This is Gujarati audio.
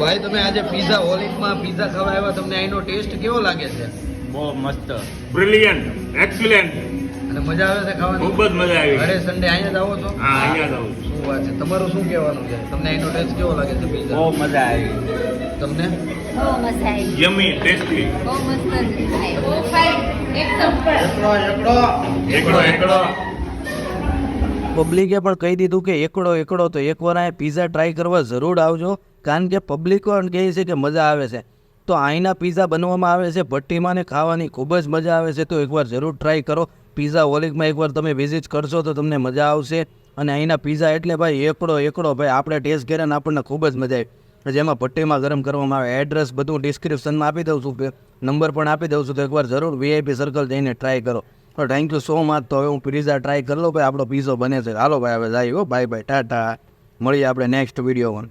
ભાઈ તમે આજે પિઝા હોલિકમાં પિઝા ખાવા આવ્યા, તમને અહીંનો ટેસ્ટ કેવો લાગે છે? બહુ મસ્ત, બ્રિલિયન્ટ, એક્સિલન્ટ. અને મજા આવે છે ખાવાની? ખૂબ જ મજા આવી. અરે સન્ડે અહીંયા જ આવો છો? હા, અહીંયા જ આવું છું. શું વાત છે, તમારું શું કહેવાનું છે? તમને અહીંનો ટેસ્ટ કેવો લાગે છે પિઝા? બહુ મજા આવી. તમને? બહુ મજા આવી. યમી, ટેસ્ટી. બહુ મસ્ત બહુ ફાઇન એકદમ. એકડો. પબ્લિકે પણ કહી દીધું કે એકડો તો એકવાર અહીંયા પિઝા ટ્રાય કરવા જરૂર આવજો, કારણ કે પબ્લિક પણ કહે છે કે મજા આવે છે. તો અહીંના પિઝા બનવામાં આવે છે ભઠ્ઠીમાં ને ખાવાની ખૂબ જ મજા આવે છે. તો એકવાર જરૂર ટ્રાય કરો. પિઝા હોલિકમાં એકવાર તમે વિઝિટ કરશો તો તમને મજા આવશે. અને અહીંના પિઝા એટલે ભાઈ એકડો ભાઈ આપણે ટેસ્ટ કર્યા ને આપણને ખૂબ જ મજા આવી. જેમાં ભઠ્ઠીમાં ગરમ કરવામાં આવે. એડ્રેસ બધું ડિસ્ક્રિપ્શનમાં આપી દઉં છું, નંબર પણ આપી દઉં છું. તો એકવાર જરૂર VIP સર્કલ જઈને ટ્રાય કરો. Thank you so much. તો હવે હું પિઝા ટ્રાય કરી લો ભાઈ, આપણો પિઝો બને છે. હાલો ભાઈ હવે જાય. બાય ટાટા, મળીએ આપણે નેક્સ્ટ વિડીયોમાં.